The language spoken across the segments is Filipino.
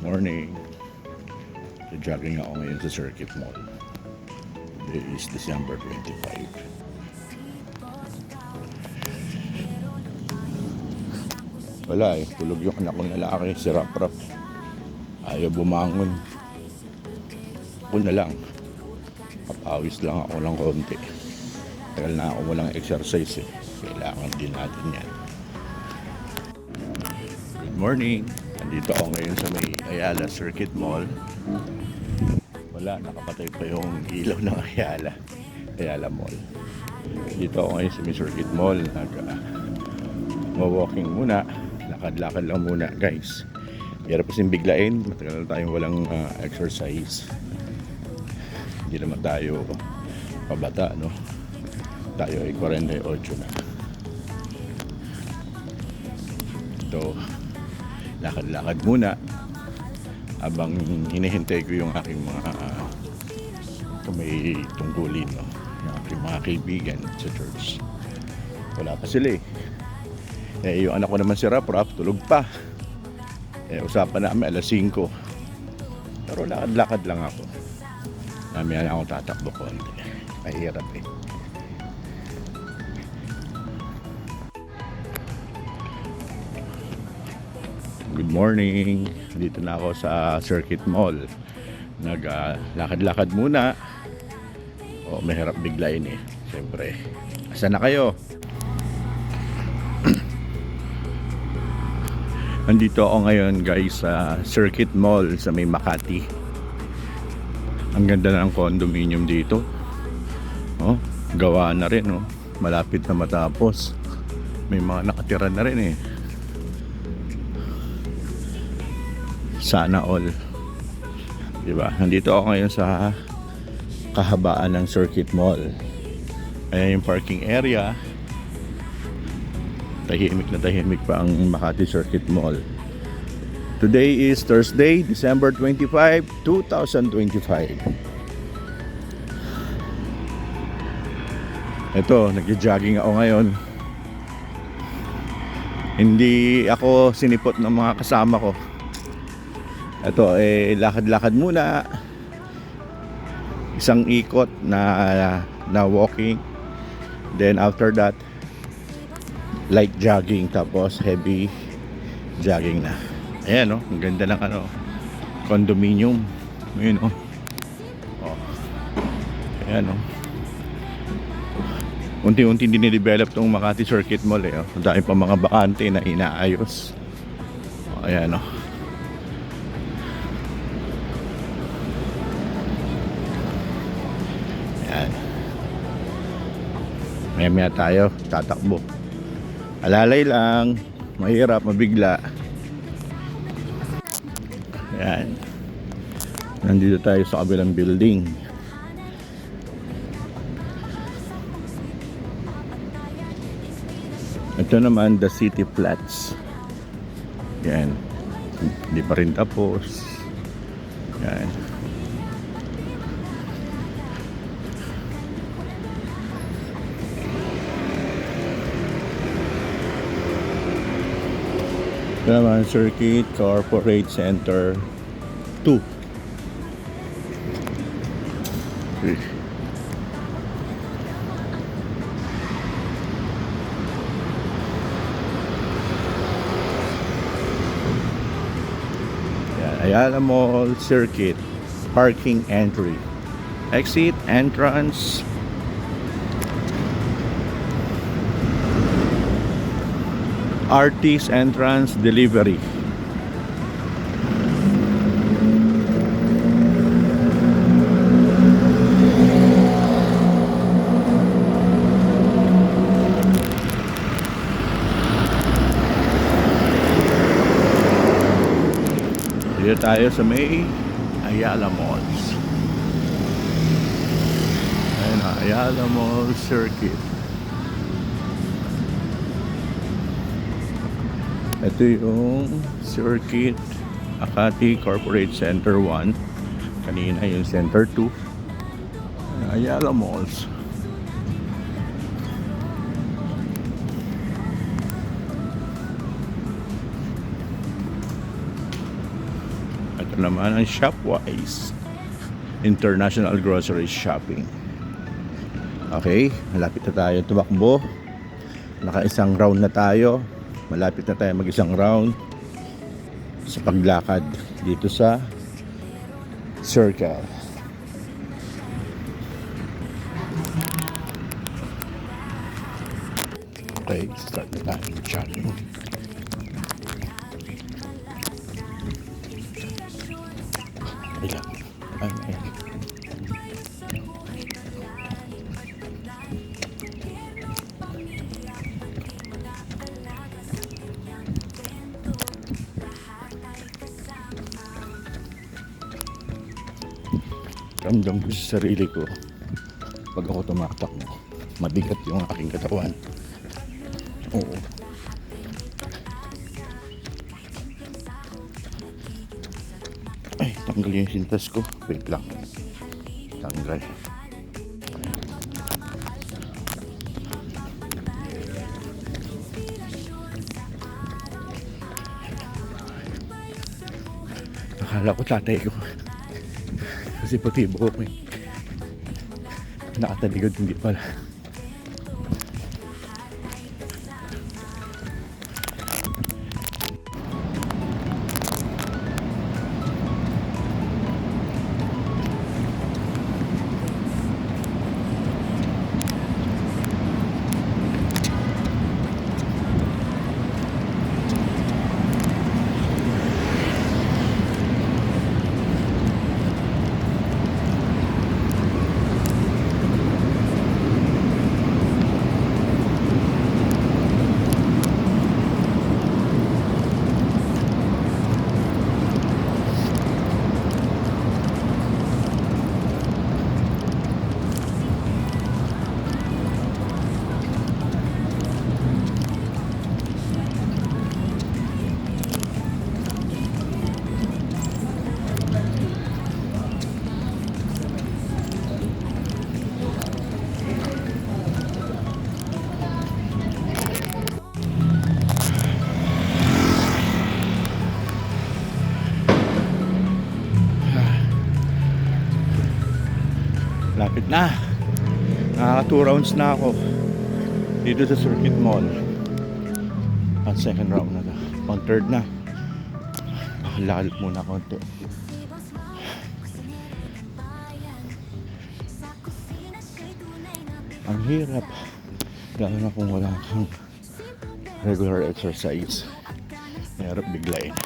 Morning. Jogging ako ngayon sa Circuit Mall. Today is December 25. Wala tulog yung anak kong lalaki, si Rap-Rap. Ayaw bumangon. Ako na lang. Kapawis lang ako ng konti. Tagal na ako walang exercise eh. Kailangan din natin yan. Good morning. Nandito ako ngayon sa may Ayala Circuit Mall. Wala, nakapatay pa yung ilaw ng Ayala Mall. Dito ako ngayon sa may Circuit Mall. Walking muna. Lakad-lakad lang muna, guys. Hirap kasing biglain. Matagal na tayong walang exercise. Hindi naman tayo pabata, no? Tayo ay 48 na. Ito, lakad-lakad muna habang hinihintay ko yung aking mga may tungkulin, no? Yung aking mga kaibigan sa church. Wala pa sila eh. Yung anak ko naman si Rap-Rap tulog pa. Usapan namin alas 5. Pero lakad-lakad lang ako. Mamaya na akong tatakbo konti. Mahirap eh. Good morning. Dito na ako sa Circuit Mall. Naglakad-lakad muna. Mahirap biglain eh. Siyempre. Asan na kayo? Andito ako ngayon, guys, sa Circuit Mall sa may Makati. Ang ganda ng condominium dito. Gawa na rin, malapit na matapos. May mga nakatira na rin eh. Sana all. Diba? Nandito ako ngayon sa kahabaan ng Circuit Mall. Ayan yung parking area. Tahimik na tahimik pa ang Makati Circuit Mall. Today is Thursday, December 25, 2025. Ito, nag-jogging ako ngayon. Hindi ako sinipot ng mga kasama ko. Ito, lakad-lakad muna. Isang ikot na walking. Then after that, light jogging, tapos heavy jogging na. Ayan, ang ganda ng condominium. Ayun, ayan, unti-unti dinidevelop tong Makati Circuit Mall eh. Ang dami pa mga bakante na inaayos. Ayan, ayan. Maya tayo tatakbo. Alalay lang, mahirap, mabigla. Ayan. Nandito tayo sa kabilang building. Ito naman, the City Flats. Ayan. Hindi pa rin tapos. Ayan. Ito naman, Circuit Corporate Center 2. Ayala Mall Circuit Parking Entry, Exit, Entrance, Artist Entrance, Delivery. Dito tayo sa may Ayala Malls. Ayun na, Ayala Mall Circuit. Ito yung Circuit Makati Corporate Center 1. Kanina yung Center 2. Ayala Malls. Ito naman ang Shopwise International Grocery Shopping. Okay, malapit na tayo tumakbo. Naka-isang round na tayo. Malapit na tayo mag-isang round sa paglakad dito sa Circle. Okay, start na tayo jogging. Ayan. Ayan. Ramdam ko sa sarili ko pag ako tumatakbo, mabigat yung aking katawan. Oo. Ay, tanggal yung sintas ko. Wait lang. Tanggal. Akala ko tatay ko. Kasi puti buhok eh. Nakataligod, hindi pala. Lapit na. Nakaka 2 rounds na ako dito sa Circuit Mall. Ang second round na to. Pang third na. Lakad muna konti. Ang hirap. Lalo na kung wala kang regular exercise. Mahirap biglayin.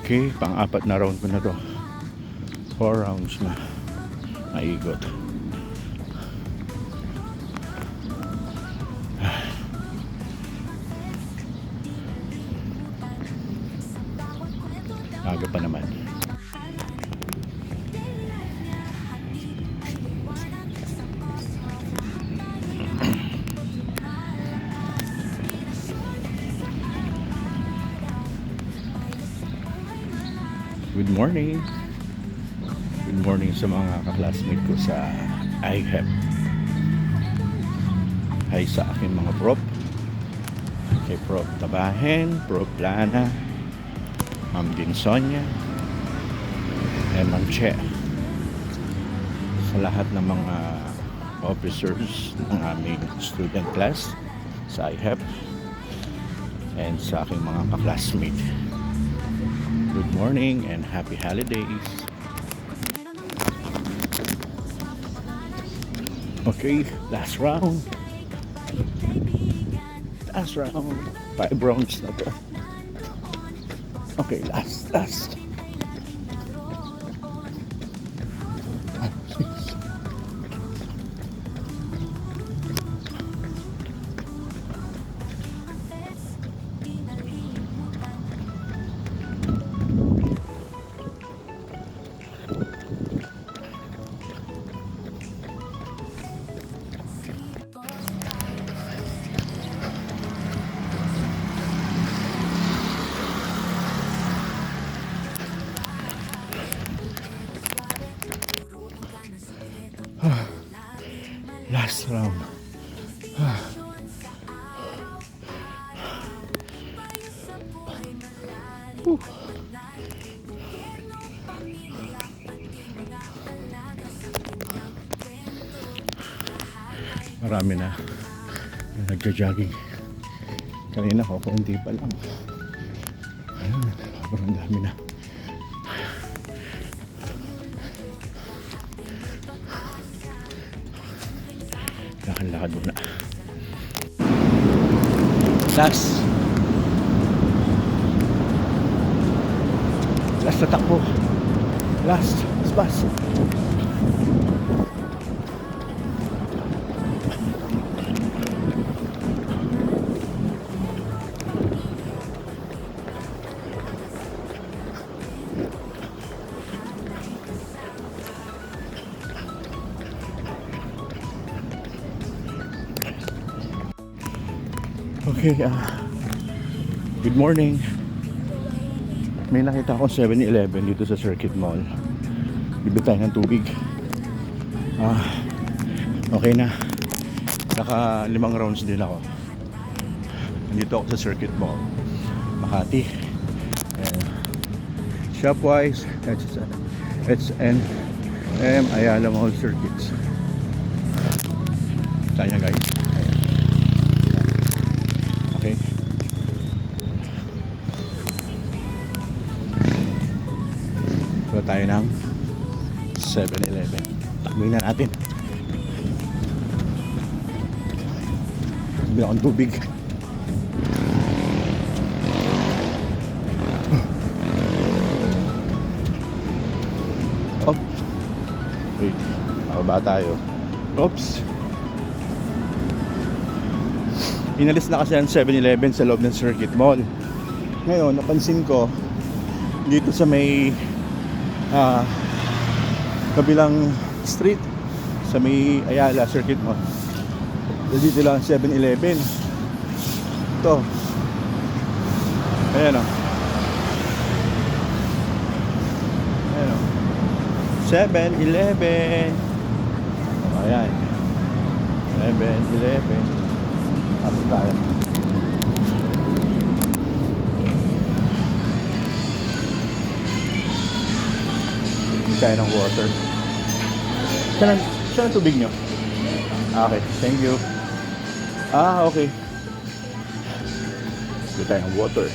Okay, pang-apat na round ko na to. 4 rounds na naigot. Aga pa naman. Good morning. Good morning sa mga kaklasmate ko sa IHEP. Hi sa aking mga prop. Kay Prof. Tabahen, Prof. Lana, Ma'am Din Sonia, and Ma'am Che. Sa lahat ng mga officers ng aming student class sa IHEP and sa aking mga kaklasmate. Good morning and happy holidays. Okay, last round. Last round. 5 rounds na to. Okay, last. Last round. Whew. Marami na nagja-jogging. Kanina ko, hindi pa lang. Ayun, sobrang dami na. Lakad-lakad muna. Last na takbo. Last bus. Okay, good morning. May nakita akong 7-Eleven dito sa Circuit Mall. Bibili tayo ng tubig. Okay na. Naka 5 rounds din ako. Nandito ako sa Circuit Mall, Makati. And shopwise, it's N.M. Ayala Mall Circuits. Tayo guys. Okay. So tayo ng 7-Eleven. Takbuhin na natin. Bili akong tubig. Oh. Wait. Nakaba tayo. Oops. Inalis na kasi ang 7-Eleven sa loob ng Circuit Mall. Ngayon, napansin ko dito sa may kabilang street sa may Ayala Circuit Mall. Dito lang 7-Eleven. Ito. Ayan o. Ayan o. 7-Eleven. Ayan. 7-Eleven. Tapos tayo. Hindi tayo ng water. Saan ang tubig nyo? Okay, thank you. Okay. Hindi tayo ng water.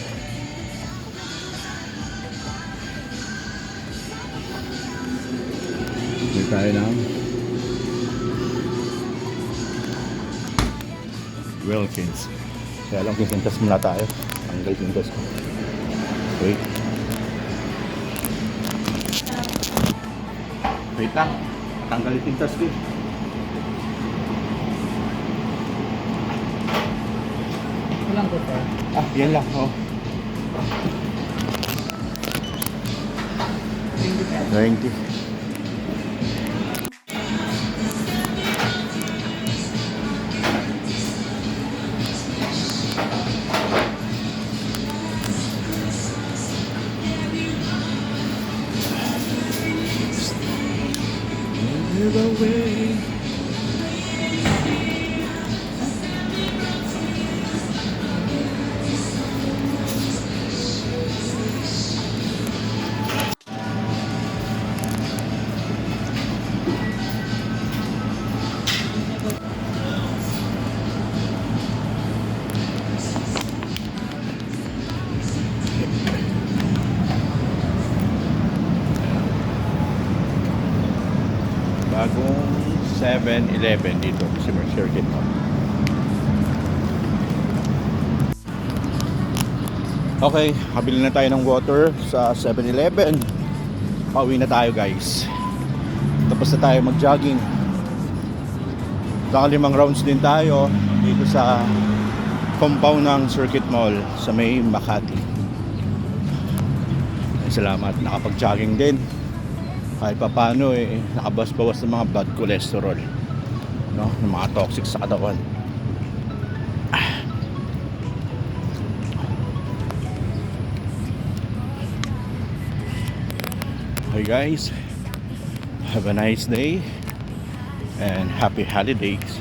Hindi tayo ng Wilkins. Kaya lang kisintas muna tayo. Ang kisintas ko. Wait. Wait lang. Tanggal yung tintas ko. Ilang ko pa? Yan lang. Oh. 20. Away. Bagong 7-Eleven dito sa Circuit Mall. Okay, habili na tayo ng water sa 7-Eleven. Pauwi na tayo guys. Tapos na tayo mag-jogging. Naka 5 rounds din tayo dito sa compound ng Circuit Mall sa may Makati. Salamat, nakapag-jogging din. Kahit pa paano nakabas-bawas ng mga bad cholesterol, no? Ng mga toxic sa katawan. Okay guys, have a nice day. and happy holidays.